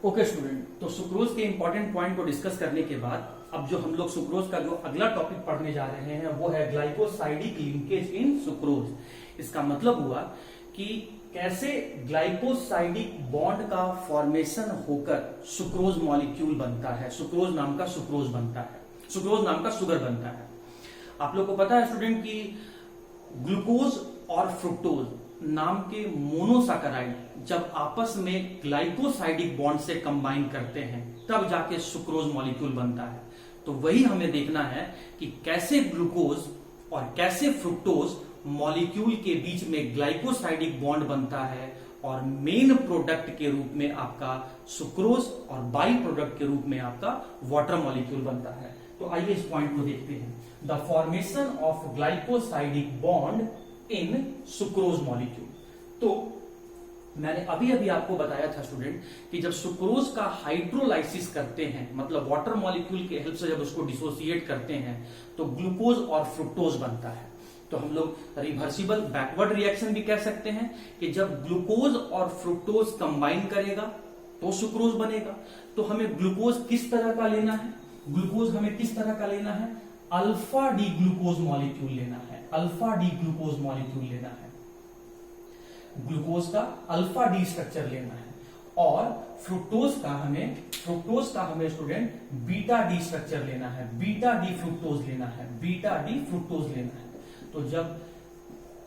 Okay student, तो sucrose के important point को डिस्कस करने के बाद अब जो हम लोग सुक्रोज का जो अगला टॉपिक पढ़ने जा रहे हैं वो है ग्लाइकोसाइडिक लिंकेज इन सुक्रोज। इसका मतलब हुआ कि कैसे ग्लाइकोसाइडिक बॉन्ड का फॉर्मेशन होकर सुक्रोज मॉलिक्यूल बनता है, सुक्रोज नाम का सुक्रोज बनता है, सुक्रोज नाम का शुगर बनता है। आप लोग को पता है स्टूडेंट कि ग्लूकोज और फ्रुक्टोज नाम के मोनोसैकेराइड जब आपस में ग्लाइकोसाइडिक बॉन्ड से कंबाइन करते हैं तब जाके सुक्रोज मॉलिक्यूल बनता है। तो वही हमें देखना है कि कैसे ग्लूकोज और कैसे फ्रुक्टोज मॉलिक्यूल के बीच में ग्लाइकोसाइडिक बॉन्ड बनता है और मेन प्रोडक्ट के रूप में आपका सुक्रोज और बाई प्रोडक्ट के रूप में आपका वाटर मॉलिक्यूल बनता है। तो आइए इस पॉइंट को देखते हैं। The formation of glycosidic bond in sucrose molecule. तो मैंने अभी अभी आपको बताया था स्टूडेंट कि जब सुक्रोज का हाइड्रोलाइसिस करते हैं, मतलब वाटर मॉलिक्यूल के हेल्प से जब उसको डिसोसिएट करते हैं तो ग्लूकोज और फ्रुक्टोज बनता है। तो हम लोग रिवर्सिबल बैकवर्ड रिएक्शन भी कह सकते हैं कि जब ग्लूकोज और फ्रुक्टोज कंबाइन करेगा तो सुक्रोज बनेगा। तो हमें ग्लूकोज किस तरह का लेना है, ग्लूकोज हमें किस तरह का लेना है, अल्फा डी ग्लूकोज मॉलिक्यूल लेना है, अल्फा डी ग्लूकोज मॉलिक्यूल लेना है, ग्लूकोज का अल्फा डी स्ट्रक्चर लेना है। और फ्रुक्टोज का हमें स्टूडेंट बीटा डी स्ट्रक्चर लेना है, बीटा डी फ्रुक्टोज लेना है, बीटा डी फ्रुक्टोज लेना है। तो जब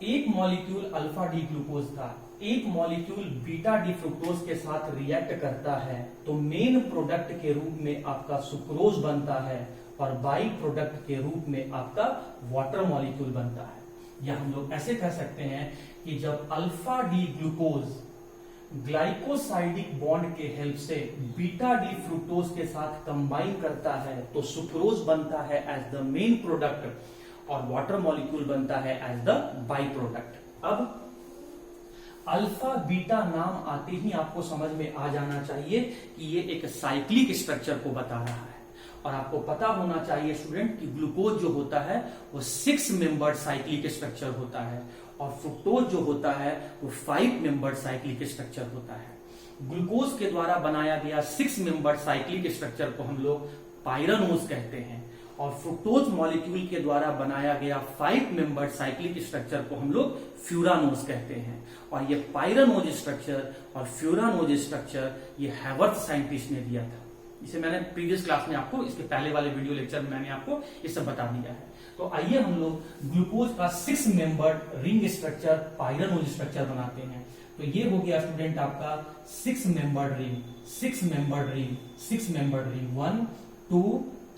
एक मॉलिक्यूल अल्फा डी ग्लूकोज का एक मॉलिक्यूल बीटा डी फ्रुक्टोज के साथ रिएक्ट करता है तो मेन प्रोडक्ट के रूप में आपका सुक्रोज बनता है और बाई प्रोडक्ट के रूप में आपका वाटर मॉलिक्यूल बनता है। या हम लोग ऐसे कह सकते हैं कि जब alpha D glucose glycosidic bond के हेल्प से बीटा डी फ्रुक्टोज के साथ कंबाइन करता है तो सुक्रोज बनता है एज द मेन प्रोडक्ट और वाटर मॉलिक्यूल बनता है एज द बाई प्रोडक्ट। अब अल्फा बीटा नाम आते ही आपको समझ में आ जाना चाहिए कि ये एक साइक्लिक स्ट्रक्चर को बता रहा है। और आपको पता होना चाहिए स्टूडेंट कि ग्लूकोज जो होता है वो 6 मेंबर्ड साइक्लिक स्ट्रक्चर होता है और फ्रुक्टोज जो होता है वो 5 मेंबर्ड साइक्लिक स्ट्रक्चर होता है। ग्लूकोज के द्वारा बनाया गया 6 मेंबर्ड साइक्लिक स्ट्रक्चर को हम लोग पायरानोज कहते हैं और फ्रुक्टोज मॉलिक्यूल के द्वारा बनाया गया 5 मेंबर्ड साइक्लिक स्ट्रक्चर को हम लोग फ्यूरानोज कहते हैं। और ये पायरानोज स्ट्रक्चर और फ्यूरानोज स्ट्रक्चर ये हैवर्थ साइंटिस्ट ने दिया था। इसे मैंने प्रीवियस क्लास में आपको, इसके पहले वाले वीडियो लेक्चर में मैंने आपको ये सब बता दिया है। तो आइए हम लोग ग्लूकोज का 6 membered ring structure pyranose structure बनाते हैं। तो ये हो गया स्टूडेंट आपका 6 membered ring, 6 membered ring, 6 membered ring 1 2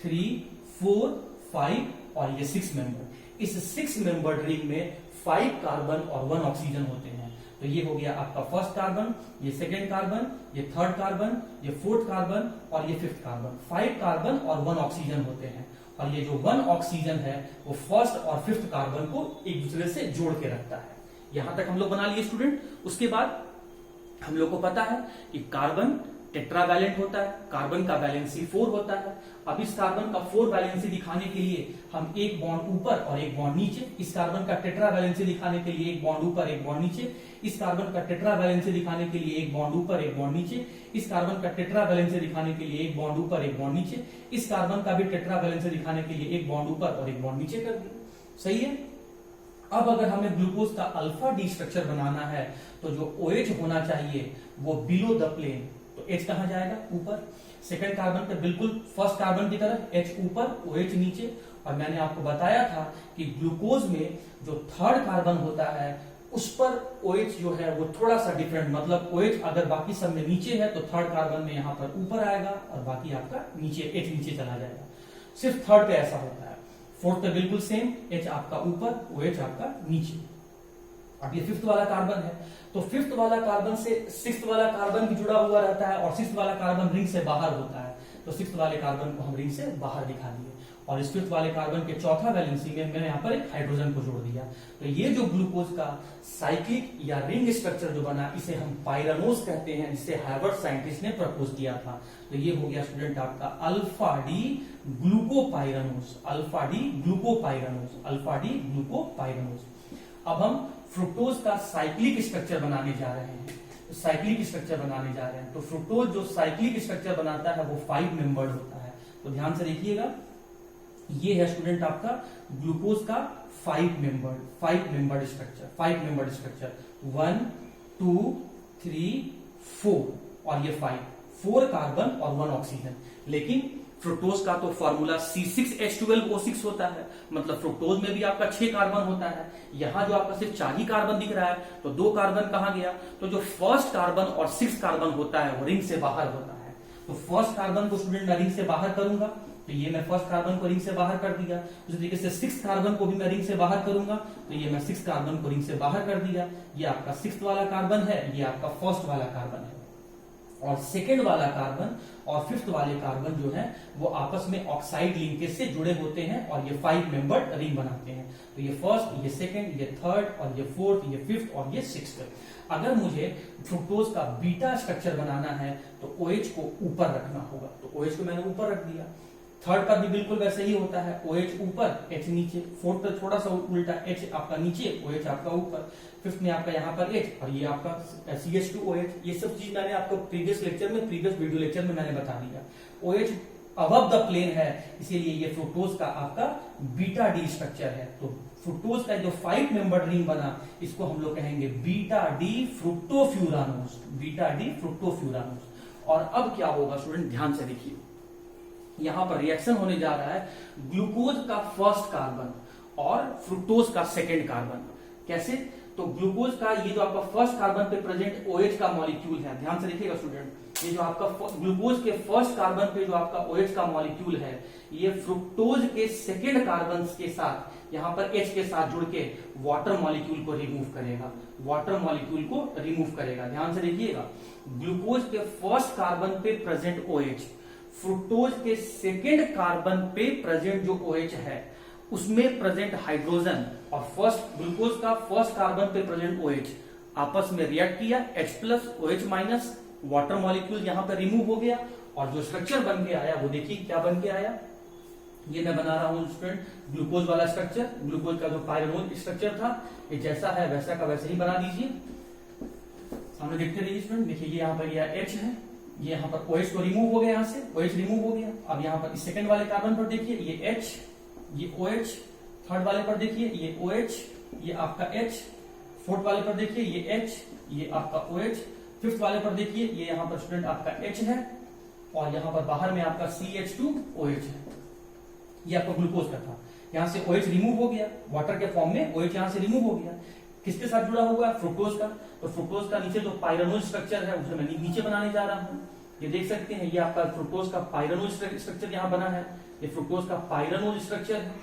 3 4 5 और ये 6 मेंबर। इस 6 मेंबर्ड रिंग में 5 कार्बन और 1 ऑक्सीजन होते हैं। तो ये हो गया आपका फर्स्ट कार्बन, ये सेकेंड कार्बन, ये थर्ड कार्बन, ये फोर्थ कार्बन और ये फिफ्थ कार्बन। 5 कार्बन और 1 ऑक्सीजन होते हैं और ये जो 1 ऑक्सीजन है वो फर्स्ट और फिफ्थ कार्बन को एक दूसरे से जोड़ के रखता है। यहां तक हम लोग बना लिए स्टूडेंट। उसके बाद हम लोग को पता है कि कार्बन टेट्रावैलेंट होता है, कार्बन का वैलेंसी 4 होता है। अब इस कार्बन का 4 वैलेंसी दिखाने के लिए हम एक बॉन्ड ऊपर और एक बॉन्ड नीचे, इस कार्बन का टेट्रा वैलेंसी दिखाने के लिए एक बॉन्ड ऊपर एक बॉन्ड नीचे, इस कार्बन का टेट्रा वैलेंसी दिखाने के लिए एक बॉन्ड ऊपर एक बॉन्ड नीचे, इस कार्बन का टेट्रा वैलेंसी दिखाने के लिए एक बॉन्ड ऊपर एक बॉन्ड नीचे, इस कार्बन का भी टेट्रा वैलेंसी दिखाने के लिए एक बॉन्ड ऊपर और एक बॉन्ड नीचे कर दिया। सही है। अब अगर हमें ग्लूकोज का अल्फा डी स्ट्रक्चर बनाना है तो जो OH होना चाहिए वो बिलो द प्लेन, तो H कहां जाएगा, ऊपर। सेकंड कार्बन पे बिल्कुल फर्स्ट कार्बन की तरफ H ऊपर OH नीचे। और मैंने आपको बताया था कि ग्लूकोज में जो थर्ड कार्बन होता है उस पर OH जो है वो थोड़ा सा डिफरेंट, मतलब OH अगर बाकी सब में नीचे है तो थर्ड कार्बन में यहां पर ऊपर आएगा और बाकी आपका नीचे H नीचे चला जाएगा। सिर्फ थर्ड पे ऐसा होता है, फोर्थ पे बिल्कुल सेम, H आपका ऊपर OH आपका नीचे। अब ये फिफ्थ वाला कार्बन है तो फिफ्थ वाला कार्बन से सिक्स्थ वाला कार्बन भी जुड़ा हुआ रहता है और सिक्स्थ वाला कार्बन रिंग से बाहर होता है। तो सिक्स्थ वाले कार्बन को हम रिंग से बाहर दिखा दिए और इस फिफ्थ वाले कार्बन के चौथा वैलेंसी में मैंने यहाँ पर एक हाइड्रोजन को जोड़ दिया। तो ये जो ग्लूकोज का साइक्लिक या रिंग स्ट्रक्चर जो बना इसे हम पायरानोज कहते हैं, जिसे हार्वर्ड साइंटिस्ट ने प्रपोज किया था। तो ये हो गया स्टूडेंट आपका alpha D glucopyranose, alpha D glucopyranose, alpha D glucopyranose. अब हम फ्रुक्टोज का साइक्लिक स्ट्रक्चर बनाने जा रहे हैं। साइक्लिक स्ट्रक्चर बनाने जा रहे हैं। तो फ्रुक्टोज जो साइक्लिक स्ट्रक्चर बनाता है वो 5 मेंबर्ड होता है। तो ध्यान से देखिएगा, ये है स्टूडेंट आपका ग्लूकोज का 5 मेंबर्ड स्ट्रक्चर 1 2 3 4 और ये 4 कार्बन और 1 ऑक्सीजन। लेकिन फ्रुक्टोज का तो फॉर्मूला C6H12O6 होता है, मतलब फ्रुक्टोज में भी आपका 6 कार्बन होता है। यहां जो आपका सिर्फ 4 ही कार्बन दिख रहा है, तो 2 कार्बन कहां गया? तो जो फर्स्ट कार्बन और 6 कार्बन होता है वो रिंग से बाहर होता है। तो फर्स्ट कार्बन को स्टूडेंट मैं रिंग से बाहर करूंगा, तो ये मैं फर्स्ट कार्बन को रिंग से बाहर कर दिया। उसी तरीके से 6 कार्बन को भी मैं रिंग से बाहर करूंगा, तो ये मैं 6 कार्बन को रिंग से बाहर कर दिया। ये आपका 6th वाला कार्बन है, ये आपका फर्स्ट वाला कार्बन है। और सेकेंड वाला कार्बन और 5th वाले कार्बन जो है वो आपस में ऑक्साइड लिंकेज से जुड़े होते हैं और ये 5 मेंबर्ड रिंग बनाते हैं। तो ये फर्स्ट, ये सेकेंड, ये थर्ड और ये 4th, ये 5th और ये 6th। अगर मुझे फ्रुक्टोज का बीटा स्ट्रक्चर बनाना है तो OH को ऊपर रखना होगा, तो OH को मैंने ऊपर रख दिया। थर्ड का भी बिल्कुल वैसे ही होता है, OH ऊपर H नीचे। 4th का थोड़ा सा उल्टा, H आपका नीचे, OH आपका ऊपर। 5th में आपका यहाँ पर H और ये आपका CH2OH। ये सब चीज मैंने आपको प्रीवियस वीडियो लेक्चर में मैंने बता दिया। OH अबव द प्लेन है, इसीलिए ये फ्रुक्टोज का आपका बीटा डी स्ट्रक्चर है। तो फ्रुक्टोज का जो 5 मेंबर्ड रिंग बना, इसको हम लोग कहेंगे बीटा डी फ्रुक्टोफ्यूरानोस। और अब क्या होगा स्टूडेंट, ध्यान से देखिए, यहां पर रिएक्शन होने जा रहा है ग्लूकोज का फर्स्ट कार्बन और फ्रुक्टोज का सेकेंड कार्बन। कैसे? तो ग्लूकोज का ये जो आपका फर्स्ट कार्बन पे प्रेजेंट OH का मॉलिक्यूल है, ध्यान से देखिएगा स्टूडेंट, ये जो आपका ग्लूकोज के फर्स्ट कार्बन पे जो आपका OH का मॉलिक्यूल है, ये फ्रुक्टोज के सेकेंड कार्बन के साथ यहाँ पर H के साथ जुड़ के वाटर मॉलिक्यूल को रिमूव करेगा। ध्यान से देखिएगा, ग्लूकोज के फर्स्ट कार्बन पे प्रेजेंट OH, फ्रुक्टोज के सेकेंड कार्बन पे प्रेजेंट जो OH है उसमें प्रेजेंट हाइड्रोजन और ग्लूकोज का फर्स्ट कार्बन पे प्रेजेंट OH आपस में रिएक्ट किया, H+OH- वाटर मॉलिक्यूल यहां पर रिमूव हो गया और जो स्ट्रक्चर बन के आया वो देखिए क्या बन के आया। ये मैं बना रहा हूं स्टूडेंट ग्लूकोज वाला स्ट्रक्चर। ग्लूकोज का जो पायरानोज स्ट्रक्चर था ये जैसा है वैसा का वैसे ही बना दीजिए। सामने देखते रहिए स्टूडेंट, देखिए ये यहाँ पर यह H है, ये यहाँ पर OH को रिमूव हो गया, यहाँ से OH रिमूव हो गया। अब यहाँ पर इस सेकंड वाले कार्बन पर देखिए ये H, ये OH, थर्ड वाले पर देखिए ये OH, ये आपका H, 4th वाले पर देखिए ये H, ये आपका OH, 5th वाले पर देखिए ये यहाँ पर स्टूडेंट आपका H है और यहाँ पर बाहर में आपका CH2OH है। ये आपका ग्लूकोज का था, यहाँ से OH रिमूव हो गया, वाटर के फॉर्म में OH यहाँ से रिमूव हो गया। किसके साथ जुड़ा हुआ है? फ्रुक्टोज का। तो फ्रुक्टोज का नीचे जो पायरानोज स्ट्रक्चर है उसे मैं नीचे बनाने जा रहा हूं। ये देख सकते हैं, ये आपका फ्रुक्टोज का पायरानोज स्ट्रक्चर यहाँ बना है। ये फ्रुक्टोज का पायरानोज स्ट्रक्चर है,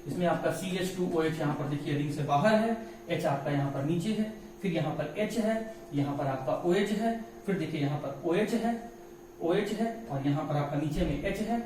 इसमें आपका CH2OH यहाँ पर देखिए रिंग से बाहर है, H आपका यहाँ पर नीचे है, फिर यहाँ पर H है, यहाँ पर आपका OH है, फिर देखिए यहाँ पर OH है और यहाँ पर आपका नीचे में H है,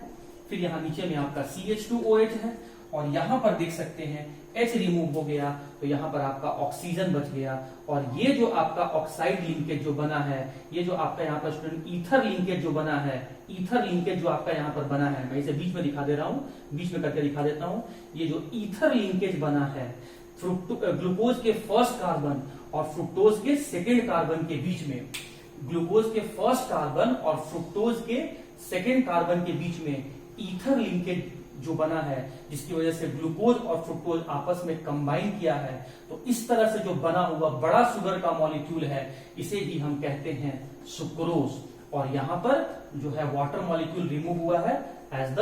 फिर यहाँ नीचे में आपका CH2OH है और यहाँ पर देख सकते हैं H रिमूव हो गया, तो यहाँ पर आपका ऑक्सीजन बच गया। और ये जो आपका ऑक्साइड लिंकेज जो बना है, ये जो आपका यहाँ पर स्टूडेंट ईथर लिंकेज जो बना है, ईथर लिंकेज जो आपका यहाँ पर बना है, मैं इसे बीच में दिखा दे रहा हूँ, बीच में करके दिखा देता हूँ। ये जो ईथर लिंकेज बना है ग्लूकोज के फर्स्ट कार्बन और फ्रुक्टोज के सेकेंड कार्बन के बीच में, ग्लूकोज के फर्स्ट कार्बन और फ्रुक्टोज के सेकेंड कार्बन के बीच में ईथर लिंकेज जो बना है, जिसकी वजह से ग्लूकोज और फ्रुक्टोज आपस में कंबाइन किया है, तो इस तरह से जो बना हुआ बड़ा शुगर का मॉलिक्यूल है इसे ही हम कहते हैं सुक्रोज। और यहां पर जो है वाटर मॉलिक्यूल रिमूव हुआ है एज द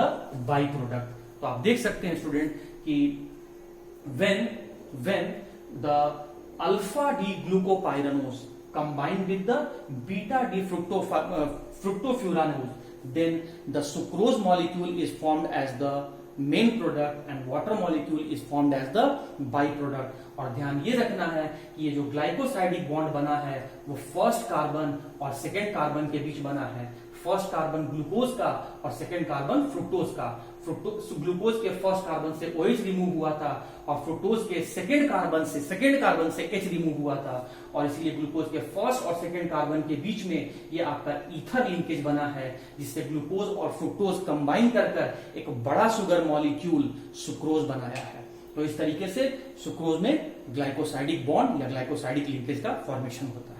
बाई प्रोडक्ट। तो आप देख सकते हैं स्टूडेंट कि when the alpha D glucopyranose combined with the beta D fructofuranose, then the sucrose molecule is formed as the main product and water molecule is formed as the by product. और ध्यान ये रखना है कि ये जो glycosidic bond बना है वो फर्स्ट कार्बन और सेकेंड कार्बन के बीच बना है। फर्स्ट कार्बन ग्लूकोज का और सेकेंड कार्बन फ्रुक्टोज का। ग्लूकोज के फर्स्ट कार्बन से OH रिमूव हुआ था और फ्रुक्टोज के सेकेंड कार्बन से H रिमूव हुआ था, और इसलिए ग्लूकोज के फर्स्ट और सेकेंड कार्बन के बीच में ये आपका ईथर लिंकेज बना है, जिससे ग्लूकोज और फ्रुक्टोज कंबाइन कर एक बड़ा शुगर मॉलिक्यूल सुक्रोज बनाया है। तो इस तरीके से सुक्रोज में ग्लाइकोसाइडिक बॉन्ड या ग्लाइकोसाइडिक लिंकेज का फॉर्मेशन होता है।